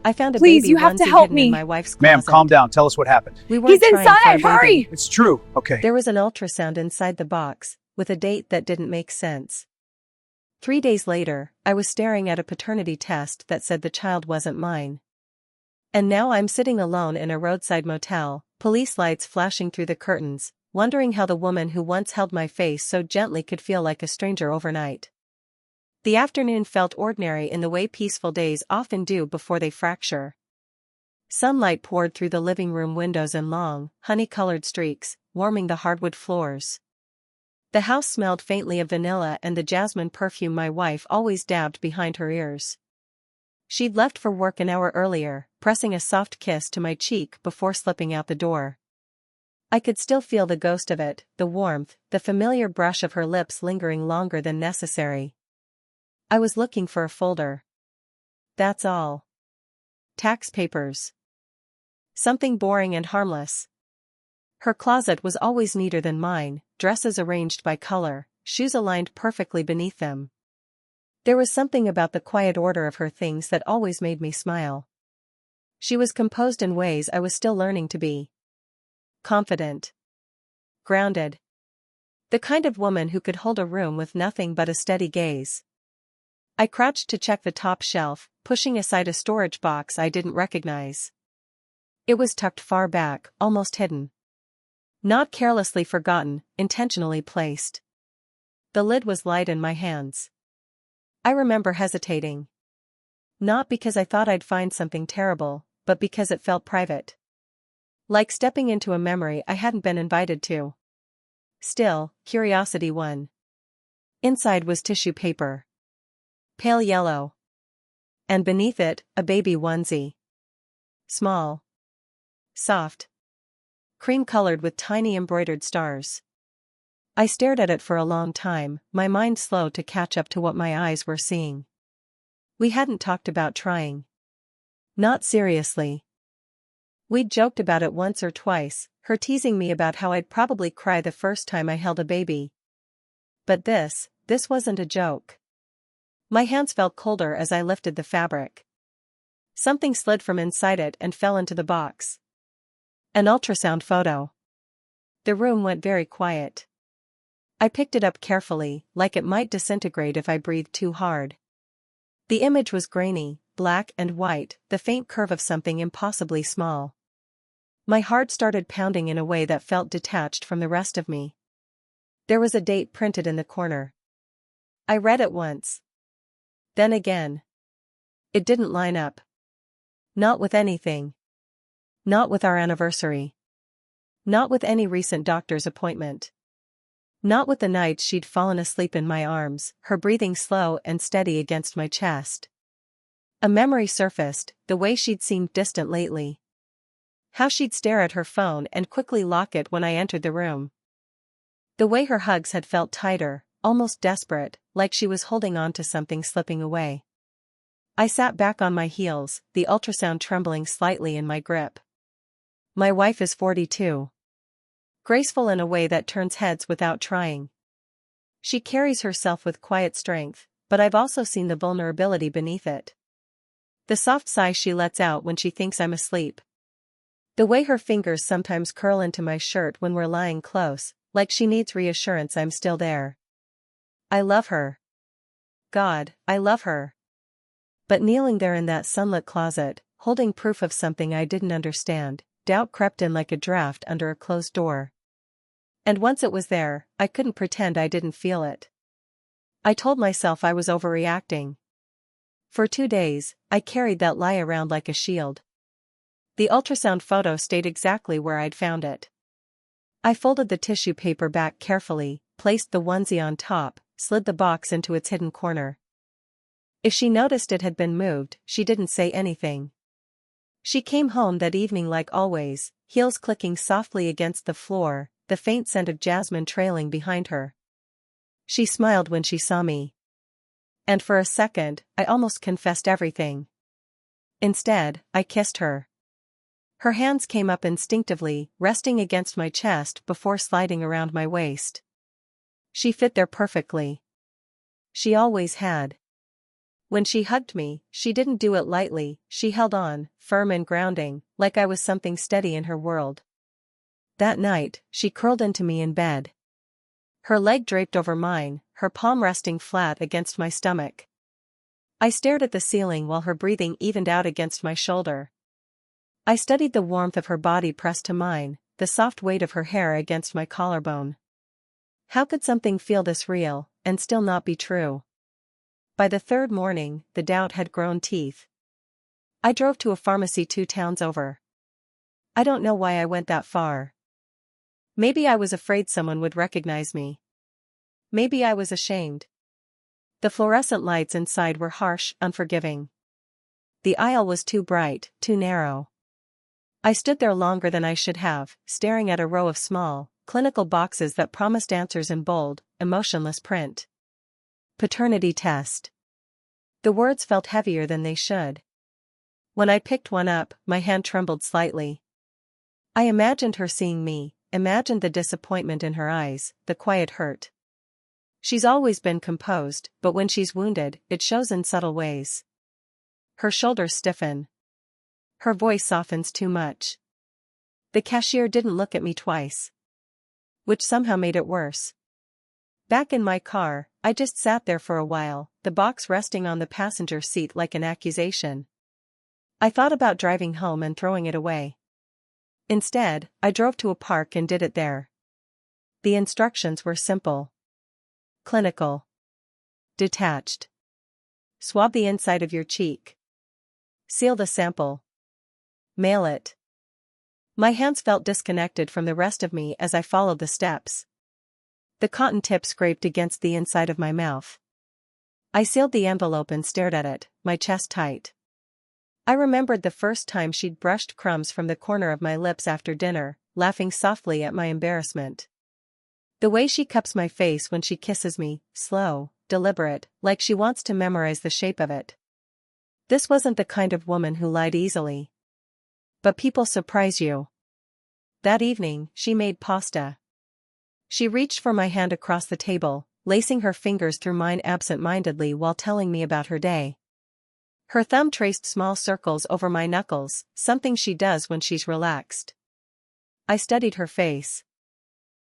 I found a Please, baby you have to onesie help hidden in me. my wife's Ma'am, closet. calm down. Tell us what happened. We weren't He's trying for a inside, baby. hurry! It's true. Okay. There was an ultrasound inside the box, with a date that didn't make sense. 3 days later, I was staring at a paternity test that said the child wasn't mine. And now I'm sitting alone in a roadside motel, police lights flashing through the curtains, wondering how the woman who once held my face so gently could feel like a stranger overnight. The afternoon felt ordinary in the way peaceful days often do before they fracture. Sunlight poured through the living room windows in long, honey-colored streaks, warming the hardwood floors. The house smelled faintly of vanilla and the jasmine perfume my wife always dabbed behind her ears. She'd left for work an hour earlier, pressing a soft kiss to my cheek before slipping out the door. I could still feel the ghost of it, the warmth, the familiar brush of her lips lingering longer than necessary. I was looking for a folder. That's all. Tax papers. Something boring and harmless. Her closet was always neater than mine, dresses arranged by color, shoes aligned perfectly beneath them. There was something about the quiet order of her things that always made me smile. She was composed in ways I was still learning to be. Confident. Grounded. The kind of woman who could hold a room with nothing but a steady gaze. I crouched to check the top shelf, pushing aside a storage box I didn't recognize. It was tucked far back, almost hidden. Not carelessly forgotten, intentionally placed. The lid was light in my hands. I remember hesitating. Not because I thought I'd find something terrible, but because it felt private. Like stepping into a memory I hadn't been invited to. Still, curiosity won. Inside was tissue paper. Pale yellow. And beneath it, a baby onesie. Small. Soft. Cream-colored with tiny embroidered stars. I stared at it for a long time, my mind slow to catch up to what my eyes were seeing. We hadn't talked about trying. Not seriously. We'd joked about it once or twice, her teasing me about how I'd probably cry the first time I held a baby. But this wasn't a joke. My hands felt colder as I lifted the fabric. Something slid from inside it and fell into the box. An ultrasound photo. The room went very quiet. I picked it up carefully, like it might disintegrate if I breathed too hard. The image was grainy, black and white, the faint curve of something impossibly small. My heart started pounding in a way that felt detached from the rest of me. There was a date printed in the corner. I read it once. Then again. It didn't line up. Not with anything. Not with our anniversary. Not with any recent doctor's appointment. Not with the nights she'd fallen asleep in my arms, her breathing slow and steady against my chest. A memory surfaced, the way she'd seemed distant lately. How she'd stare at her phone and quickly lock it when I entered the room. The way her hugs had felt tighter, almost desperate, like she was holding on to something slipping away. I sat back on my heels, the ultrasound trembling slightly in my grip. My wife is 42. Graceful in a way that turns heads without trying. She carries herself with quiet strength, but I've also seen the vulnerability beneath it. The soft sigh she lets out when she thinks I'm asleep. The way her fingers sometimes curl into my shirt when we're lying close, like she needs reassurance I'm still there. I love her. God, I love her. But kneeling there in that sunlit closet, holding proof of something I didn't understand, doubt crept in like a draft under a closed door. And once it was there, I couldn't pretend I didn't feel it. I told myself I was overreacting. For 2 days, I carried that lie around like a shield. The ultrasound photo stayed exactly where I'd found it. I folded the tissue paper back carefully, placed the onesie on top, slid the box into its hidden corner. If she noticed it had been moved, she didn't say anything. She came home that evening like always, heels clicking softly against the floor, the faint scent of jasmine trailing behind her. She smiled when she saw me. And for a second, I almost confessed everything. Instead, I kissed her. Her hands came up instinctively, resting against my chest before sliding around my waist. She fit there perfectly. She always had. When she hugged me, she didn't do it lightly, she held on, firm and grounding, like I was something steady in her world. That night, she curled into me in bed. Her leg draped over mine, her palm resting flat against my stomach. I stared at the ceiling while her breathing evened out against my shoulder. I studied the warmth of her body pressed to mine, the soft weight of her hair against my collarbone. How could something feel this real, and still not be true? By the third morning, the doubt had grown teeth. I drove to a pharmacy 2 towns over. I don't know why I went that far. Maybe I was afraid someone would recognize me. Maybe I was ashamed. The fluorescent lights inside were harsh, unforgiving. The aisle was too bright, too narrow. I stood there longer than I should have, staring at a row of small, clinical boxes that promised answers in bold, emotionless print. Paternity test. The words felt heavier than they should. When I picked one up, my hand trembled slightly. I imagined her seeing me, imagined the disappointment in her eyes, the quiet hurt. She's always been composed, but when she's wounded, it shows in subtle ways. Her shoulders stiffen. Her voice softens too much. The cashier didn't look at me twice. Which somehow made it worse. Back in my car, I just sat there for a while, the box resting on the passenger seat like an accusation. I thought about driving home and throwing it away. Instead, I drove to a park and did it there. The instructions were simple. Clinical. Detached. Swab the inside of your cheek. Seal the sample. Mail it. My hands felt disconnected from the rest of me as I followed the steps. The cotton tip scraped against the inside of my mouth. I sealed the envelope and stared at it, my chest tight. I remembered the first time she'd brushed crumbs from the corner of my lips after dinner, laughing softly at my embarrassment. The way she cups my face when she kisses me, slow, deliberate, like she wants to memorize the shape of it. This wasn't the kind of woman who lied easily. But people surprise you. That evening, she made pasta. She reached for my hand across the table, lacing her fingers through mine absent-mindedly while telling me about her day. Her thumb traced small circles over my knuckles, something she does when she's relaxed. I studied her face.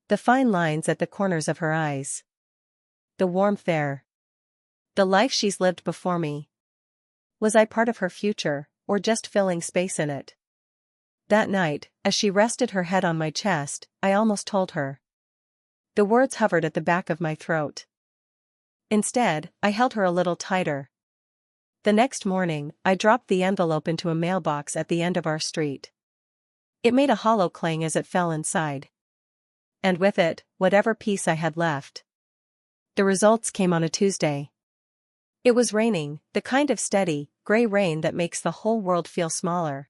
The fine lines at the corners of her eyes. The warmth there. The life she's lived before me. Was I part of her future, or just filling space in it? That night, as she rested her head on my chest, I almost told her. The words hovered at the back of my throat. Instead, I held her a little tighter. The next morning, I dropped the envelope into a mailbox at the end of our street. It made a hollow clang as it fell inside. And with it, whatever peace I had left. The results came on a Tuesday. It was raining, the kind of steady, gray rain that makes the whole world feel smaller.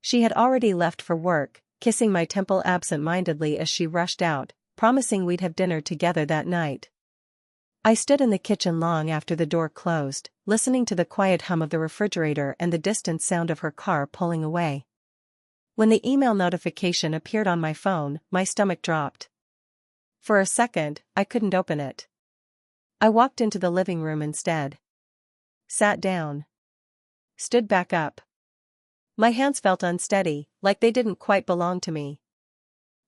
She had already left for work, kissing my temple absent-mindedly as she rushed out, promising we'd have dinner together that night. I stood in the kitchen long after the door closed, listening to the quiet hum of the refrigerator and the distant sound of her car pulling away. When the email notification appeared on my phone, my stomach dropped. For a second, I couldn't open it. I walked into the living room instead. Sat down. Stood back up. My hands felt unsteady, like they didn't quite belong to me.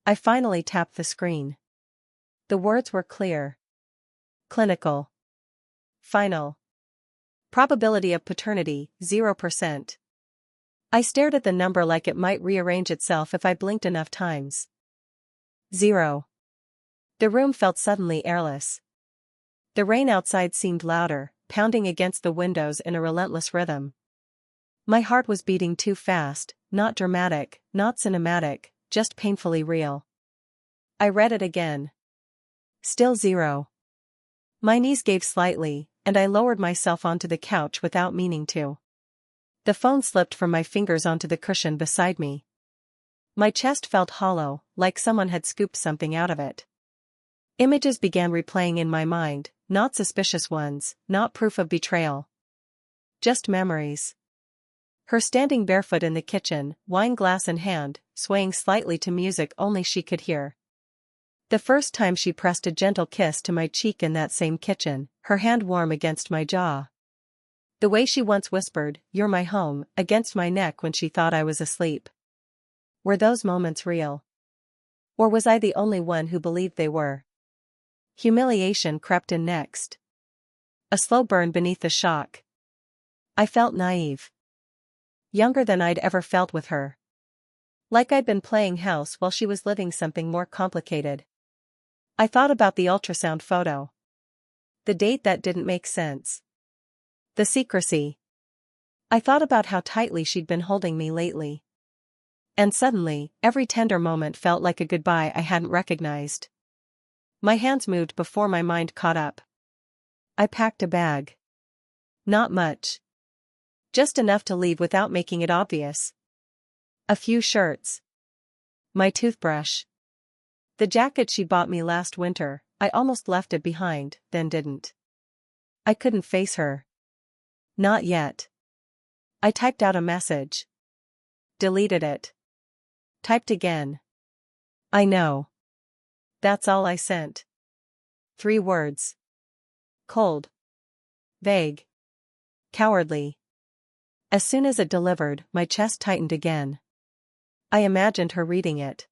I finally tapped the screen. The words were clear. Clinical. Final. Probability of paternity, 0%. I stared at the number like it might rearrange itself if I blinked enough times. 0. The room felt suddenly airless. The rain outside seemed louder, pounding against the windows in a relentless rhythm. My heart was beating too fast, not dramatic, not cinematic, just painfully real. I read it again. Still 0. My knees gave slightly, and I lowered myself onto the couch without meaning to. The phone slipped from my fingers onto the cushion beside me. My chest felt hollow, like someone had scooped something out of it. Images began replaying in my mind, not suspicious ones, not proof of betrayal. Just memories. Her standing barefoot in the kitchen, wine glass in hand, swaying slightly to music only she could hear. The first time she pressed a gentle kiss to my cheek in that same kitchen, her hand warm against my jaw. The way she once whispered, "You're my home," against my neck when she thought I was asleep. Were those moments real? Or was I the only one who believed they were? Humiliation crept in next. A slow burn beneath the shock. I felt naive. Younger than I'd ever felt with her. Like I'd been playing house while she was living something more complicated. I thought about the ultrasound photo. The date that didn't make sense. The secrecy. I thought about how tightly she'd been holding me lately. And suddenly, every tender moment felt like a goodbye I hadn't recognized. My hands moved before my mind caught up. I packed a bag. Not much. Just enough to leave without making it obvious. A few shirts. My toothbrush. The jacket she bought me last winter. I almost left it behind, then didn't. I couldn't face her. Not yet. I typed out a message. Deleted it. Typed again. I know. That's all I sent. 3 words. Cold. Vague. Cowardly. As soon as it delivered, my chest tightened again. I imagined her reading it.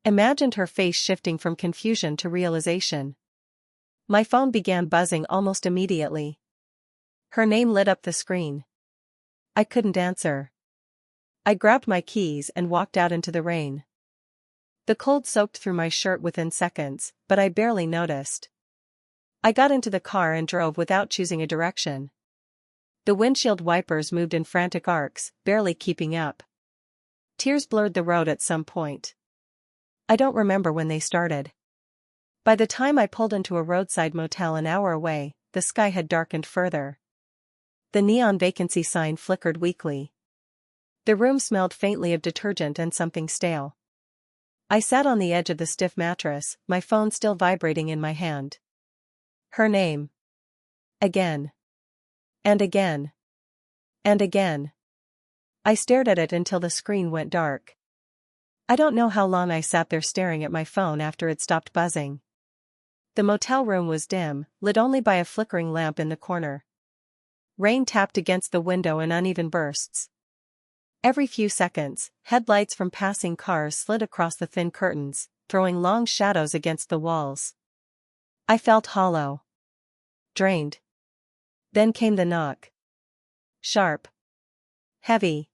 Imagined her face shifting from confusion to realization. My phone began buzzing almost immediately. Her name lit up the screen. I couldn't answer. I grabbed my keys and walked out into the rain. The cold soaked through my shirt within seconds, but I barely noticed. I got into the car and drove without choosing a direction. The windshield wipers moved in frantic arcs, barely keeping up. Tears blurred the road at some point. I don't remember when they started. By the time I pulled into a roadside motel an hour away, the sky had darkened further. The neon vacancy sign flickered weakly. The room smelled faintly of detergent and something stale. I sat on the edge of the stiff mattress, my phone still vibrating in my hand. Her name. Again. And again. And again. I stared at it until the screen went dark. I don't know how long I sat there staring at my phone after it stopped buzzing. The motel room was dim, lit only by a flickering lamp in the corner. Rain tapped against the window in uneven bursts. Every few seconds, headlights from passing cars slid across the thin curtains, throwing long shadows against the walls. I felt hollow. Drained. Then came the knock. Sharp. Heavy.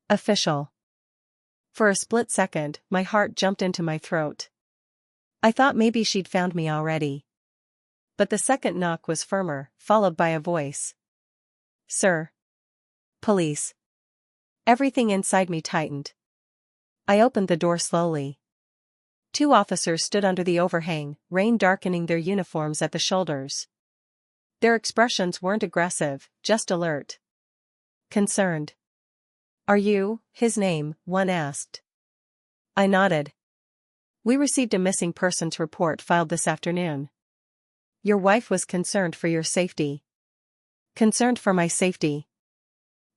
Official. For a split second, my heart jumped into my throat. I thought maybe she'd found me already. But the second knock was firmer, followed by a voice. Sir. Police. Everything inside me tightened. I opened the door slowly. 2 officers stood under the overhang, rain darkening their uniforms at the shoulders. Their expressions weren't aggressive, just alert. Concerned. Are you, his name, one asked. I nodded. We received a missing persons report filed this afternoon. Your wife was concerned for your safety. Concerned for my safety.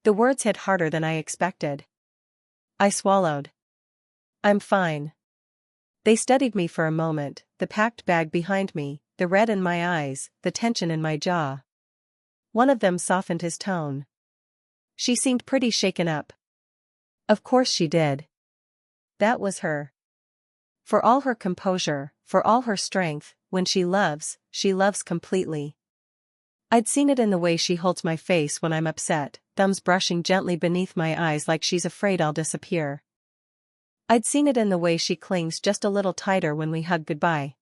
The words hit harder than I expected. I swallowed. I'm fine. They studied me for a moment, the packed bag behind me, the red in my eyes, the tension in my jaw. One of them softened his tone. She seemed pretty shaken up. Of course she did. That was her. For all her composure, for all her strength, when she loves completely. I'd seen it in the way she holds my face when I'm upset, thumbs brushing gently beneath my eyes like she's afraid I'll disappear. I'd seen it in the way she clings just a little tighter when we hug goodbye.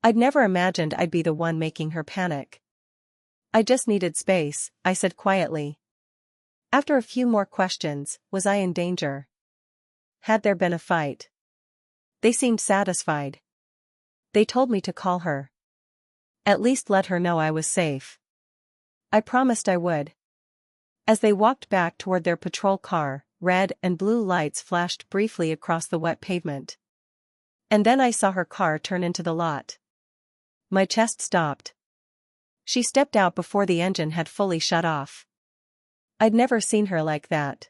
I'd never imagined I'd be the one making her panic. I just needed space, I said quietly. After a few more questions, was I in danger? Had there been a fight? They seemed satisfied. They told me to call her. At least let her know I was safe. I promised I would. As they walked back toward their patrol car, red and blue lights flashed briefly across the wet pavement. And then I saw her car turn into the lot. My chest stopped. She stepped out before the engine had fully shut off. I'd never seen her like that.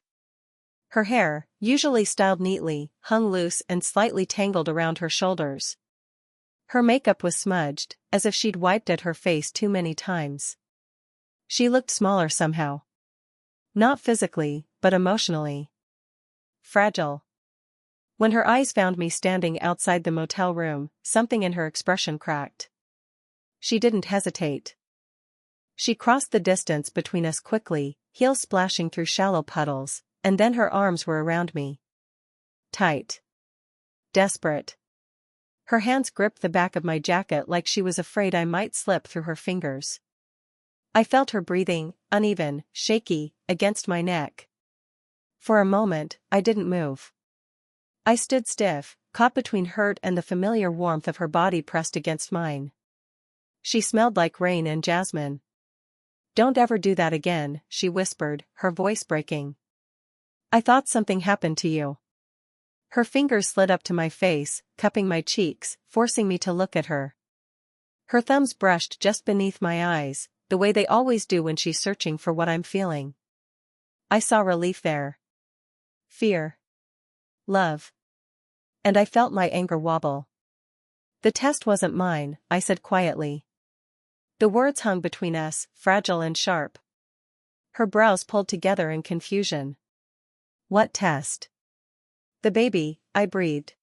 Her hair, usually styled neatly, hung loose and slightly tangled around her shoulders. Her makeup was smudged, as if she'd wiped at her face too many times. She looked smaller somehow. Not physically, but emotionally. Fragile. When her eyes found me standing outside the motel room, something in her expression cracked. She didn't hesitate. She crossed the distance between us quickly, heels splashing through shallow puddles, and then her arms were around me. Tight. Desperate. Her hands gripped the back of my jacket like she was afraid I might slip through her fingers. I felt her breathing, uneven, shaky, against my neck. For a moment, I didn't move. I stood stiff, caught between her and the familiar warmth of her body pressed against mine. She smelled like rain and jasmine. "Don't ever do that again," she whispered, her voice breaking. "I thought something happened to you." Her fingers slid up to my face, cupping my cheeks, forcing me to look at her. Her thumbs brushed just beneath my eyes, the way they always do when she's searching for what I'm feeling. I saw relief there. Fear. Love. And I felt my anger wobble. "The test wasn't mine," I said quietly. The words hung between us, fragile and sharp. Her brows pulled together in confusion. "What test?" "The baby," I breathed.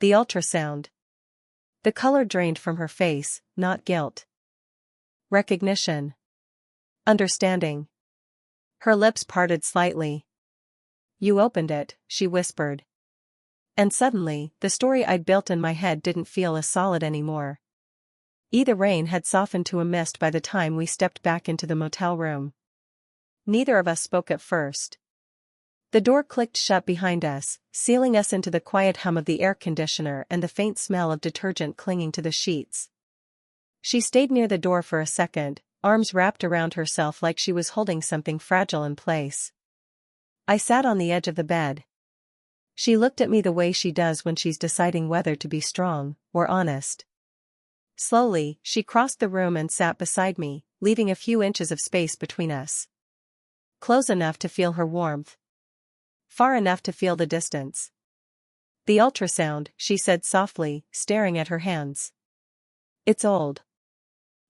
"The ultrasound." The color drained from her face, not guilt. Recognition. Understanding. Her lips parted slightly. "You opened it," she whispered. And suddenly, the story I'd built in my head didn't feel as solid anymore. The rain had softened to a mist by the time we stepped back into the motel room. Neither of us spoke at first. The door clicked shut behind us, sealing us into the quiet hum of the air conditioner and the faint smell of detergent clinging to the sheets. She stayed near the door for a second, arms wrapped around herself like she was holding something fragile in place. I sat on the edge of the bed. She looked at me the way she does when she's deciding whether to be strong or honest. Slowly, she crossed the room and sat beside me, leaving a few inches of space between us. Close enough to feel her warmth. Far enough to feel the distance. "The ultrasound," she said softly, staring at her hands. "It's old."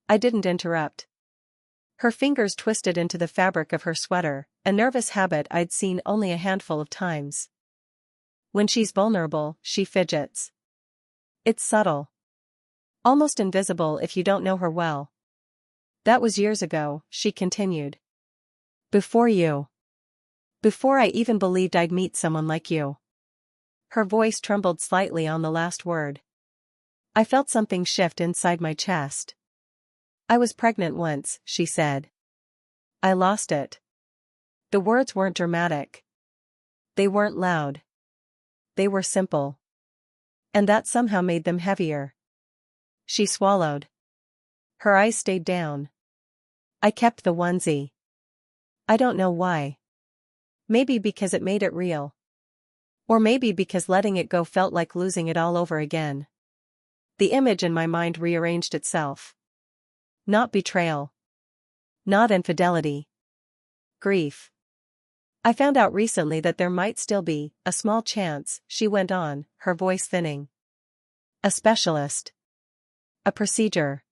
I didn't interrupt. Her fingers twisted into the fabric of her sweater, a nervous habit I'd seen only a handful of times. "When she's vulnerable, she fidgets. It's subtle. Almost invisible if you don't know her well. That was years ago," she continued. "Before you. Before I even believed I'd meet someone like you." Her voice trembled slightly on the last word. I felt something shift inside my chest. "I was pregnant once," she said. "I lost it." The words weren't dramatic. They weren't loud. They were simple. And that somehow made them heavier. She swallowed. Her eyes stayed down. "I kept the onesie. I don't know why. Maybe because it made it real. Or maybe because letting it go felt like losing it all over again." The image in my mind rearranged itself. Not betrayal. Not infidelity. Grief. "I found out recently that there might still be a small chance," she went on, her voice thinning. "A specialist. A procedure.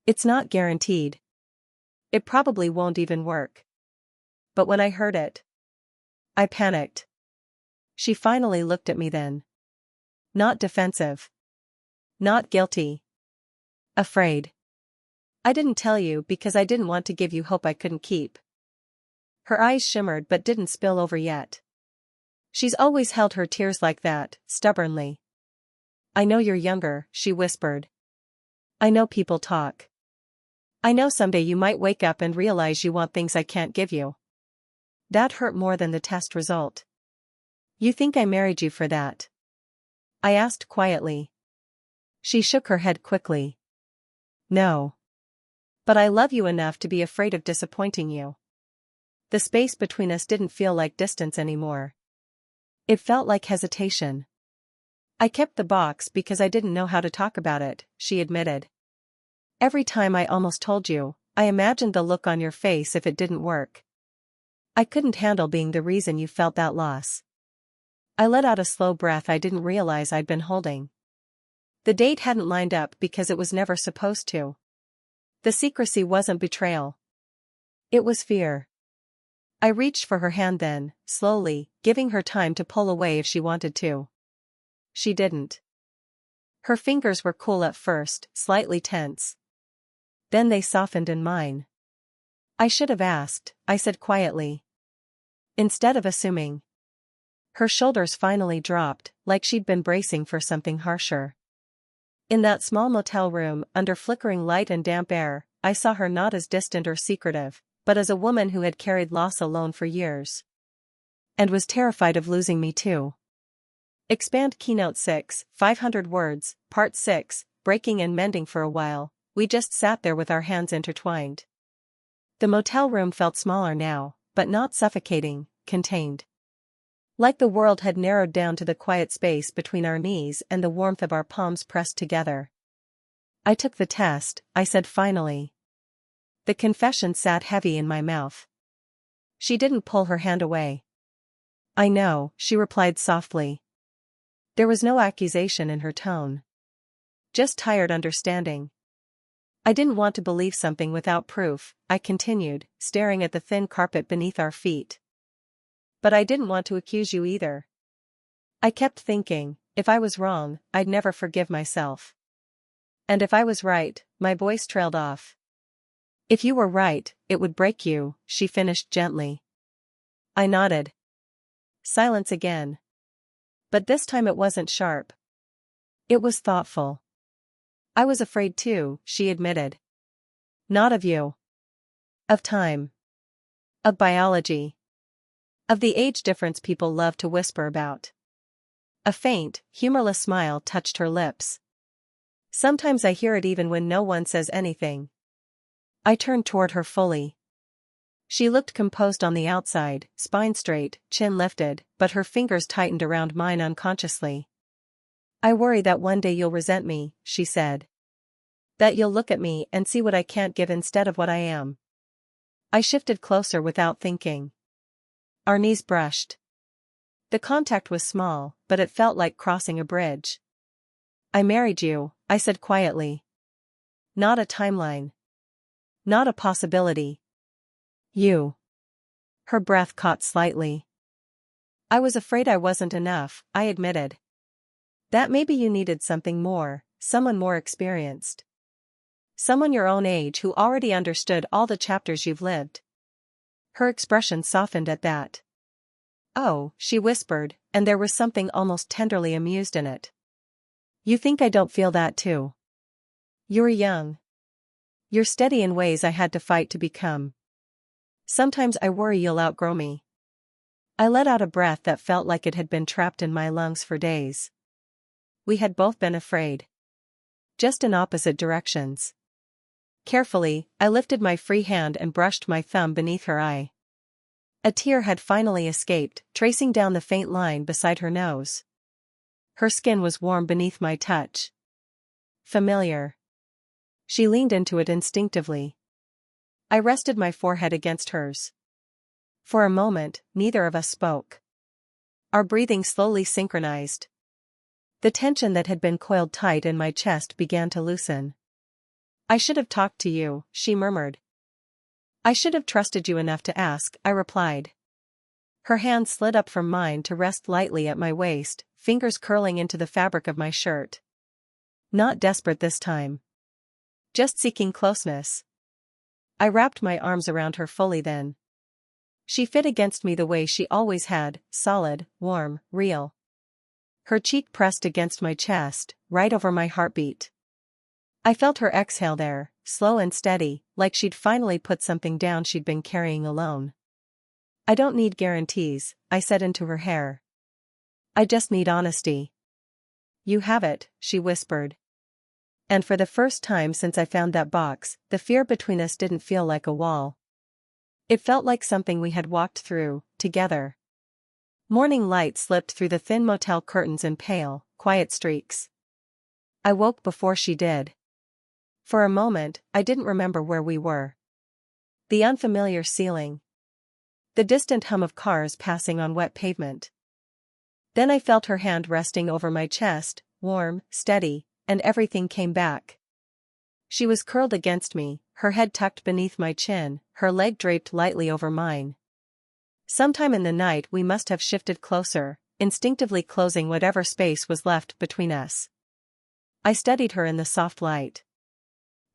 It's not guaranteed. It probably won't even work." But when I heard it, I panicked. She finally looked at me then. Not defensive. Not guilty. Afraid. "I didn't tell you because I didn't want to give you hope I couldn't keep." Her eyes shimmered but didn't spill over yet. She's always held her tears like that, stubbornly. "I know you're younger," she whispered. "I know people talk. I know someday you might wake up and realize you want things I can't give you." That hurt more than the test result. "You think I married you for that?" I asked quietly. She shook her head quickly. "No. But I love you enough to be afraid of disappointing you." The space between us didn't feel like distance anymore. It felt like hesitation. "I kept the box because I didn't know how to talk about it," she admitted. "Every time I almost told you, I imagined the look on your face if it didn't work. I couldn't handle being the reason you felt that loss." I let out a slow breath I didn't realize I'd been holding. The date hadn't lined up because it was never supposed to. The secrecy wasn't betrayal. It was fear. I reached for her hand then, slowly, giving her time to pull away if she wanted to. She didn't. Her fingers were cool at first, slightly tense. Then they softened in mine. I should have asked, I said quietly. Instead of assuming. Her shoulders finally dropped, like she'd been bracing for something harsher. In that small motel room, under flickering light and damp air, I saw her not as distant or secretive, but as a woman who had carried loss alone for years. And was terrified of losing me too. Expand Keynote 6, 500 words, Part 6, breaking and mending. For a while, we just sat there with our hands intertwined. The motel room felt smaller now, but not suffocating, contained. Like the world had narrowed down to the quiet space between our knees and the warmth of our palms pressed together. I took the test, I said finally. The confession sat heavy in my mouth. She didn't pull her hand away. I know, she replied softly. There was no accusation in her tone. Just tired understanding. I didn't want to believe something without proof, I continued, staring at the thin carpet beneath our feet. But I didn't want to accuse you either. I kept thinking, if I was wrong, I'd never forgive myself. And if I was right, my voice trailed off. If you were right, it would break you, she finished gently. I nodded. Silence again. But this time it wasn't sharp. It was thoughtful. I was afraid too, she admitted. Not of you. Of time. Of biology. Of the age difference people love to whisper about. A faint, humorless smile touched her lips. Sometimes I hear it even when no one says anything. I turned toward her fully. She looked composed on the outside, spine straight, chin lifted, but her fingers tightened around mine unconsciously. I worry that one day you'll resent me, she said. That you'll look at me and see what I can't give instead of what I am. I shifted closer without thinking. Our knees brushed. The contact was small, but it felt like crossing a bridge. I married you, I said quietly. Not a timeline. Not a possibility. You. Her breath caught slightly. I was afraid I wasn't enough, I admitted. That maybe you needed something more, someone more experienced. Someone your own age who already understood all the chapters you've lived. Her expression softened at that. Oh, she whispered, and there was something almost tenderly amused in it. You think I don't feel that too? You're young. You're steady in ways I had to fight to become. Sometimes I worry you'll outgrow me. I let out a breath that felt like it had been trapped in my lungs for days. We had both been afraid. Just in opposite directions. Carefully, I lifted my free hand and brushed my thumb beneath her eye. A tear had finally escaped, tracing down the faint line beside her nose. Her skin was warm beneath my touch. Familiar. She leaned into it instinctively. I rested my forehead against hers. For a moment, neither of us spoke. Our breathing slowly synchronized. The tension that had been coiled tight in my chest began to loosen. I should have talked to you, she murmured. I should have trusted you enough to ask, I replied. Her hand slid up from mine to rest lightly at my waist, fingers curling into the fabric of my shirt. Not desperate this time. Just seeking closeness. I wrapped my arms around her fully then. She fit against me the way she always had, solid, warm, real. Her cheek pressed against my chest, right over my heartbeat. I felt her exhale there, slow and steady, like she'd finally put something down she'd been carrying alone. I don't need guarantees, I said into her hair. I just need honesty. You have it, she whispered. And for the first time since I found that box, the fear between us didn't feel like a wall. It felt like something we had walked through, together. Morning light slipped through the thin motel curtains in pale, quiet streaks. I woke before she did. For a moment, I didn't remember where we were. The unfamiliar ceiling. The distant hum of cars passing on wet pavement. Then I felt her hand resting over my chest, warm, steady, and everything came back. She was curled against me, her head tucked beneath my chin, her leg draped lightly over mine. Sometime in the night we must have shifted closer, instinctively closing whatever space was left between us. I studied her in the soft light.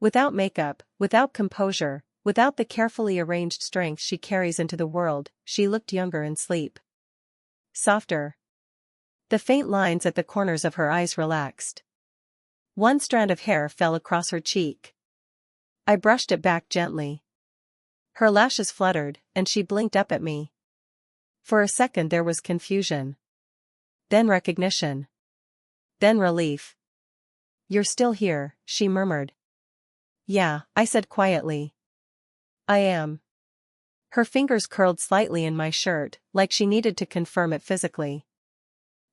Without makeup, without composure, without the carefully arranged strength she carries into the world, she looked younger in sleep. Softer. The faint lines at the corners of her eyes relaxed. One strand of hair fell across her cheek. I brushed it back gently. Her lashes fluttered, and she blinked up at me. For a second there was confusion. Then recognition. Then relief. "You're still here," she murmured. "Yeah," I said quietly. "I am." Her fingers curled slightly in my shirt, like she needed to confirm it physically.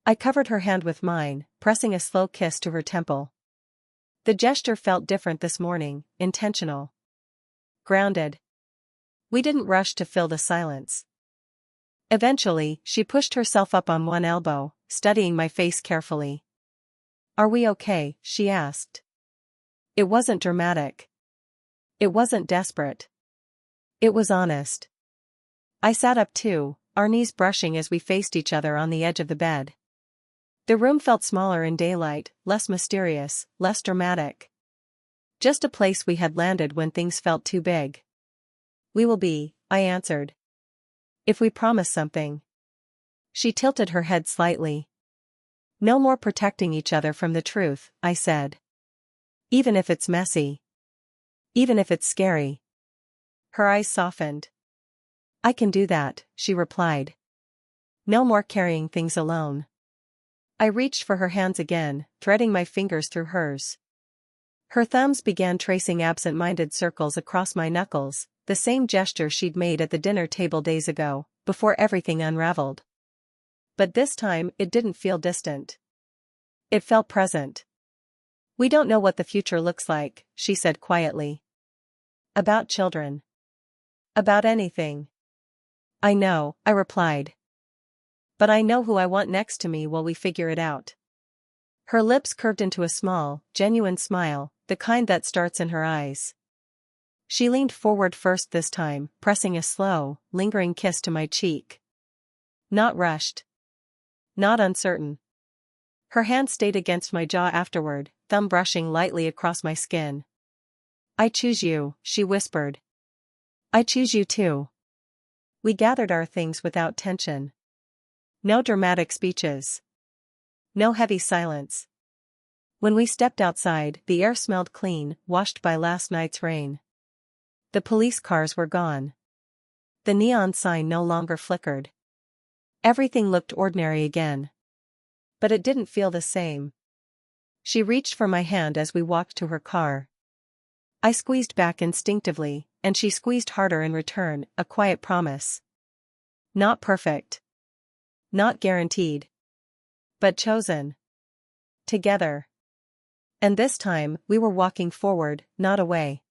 I covered her hand with mine, pressing a slow kiss to her temple. The gesture felt different this morning, intentional. Grounded. We didn't rush to fill the silence. Eventually, she pushed herself up on one elbow, studying my face carefully. "Are we okay?" she asked. It wasn't dramatic. It wasn't desperate. It was honest. I sat up too, our knees brushing as we faced each other on the edge of the bed. The room felt smaller in daylight, less mysterious, less dramatic. Just a place we had landed when things felt too big. "We will be," I answered. "If we promise something." She tilted her head slightly. "No more protecting each other from the truth," I said. "Even if it's messy. Even if it's scary." Her eyes softened. "I can do that," she replied. "No more carrying things alone." I reached for her hands again, threading my fingers through hers. Her thumbs began tracing absent-minded circles across my knuckles, the same gesture she'd made at the dinner table days ago, before everything unraveled. But this time it didn't feel distant. It felt present. "We don't know what the future looks like," she said quietly. "About children. About anything." "I know," I replied. "But I know who I want next to me while we figure it out." Her lips curved into a small, genuine smile, the kind that starts in her eyes. She leaned forward first this time, pressing a slow, lingering kiss to my cheek. Not rushed. Not uncertain. Her hand stayed against my jaw afterward, thumb brushing lightly across my skin. "I choose you," she whispered. "I choose you too." We gathered our things without tension. No dramatic speeches. No heavy silence. When we stepped outside, the air smelled clean, washed by last night's rain. The police cars were gone. The neon sign no longer flickered. Everything looked ordinary again. But it didn't feel the same. She reached for my hand as we walked to her car. I squeezed back instinctively, and she squeezed harder in return, a quiet promise. Not perfect. Not guaranteed. But chosen. Together. And this time, we were walking forward, not away.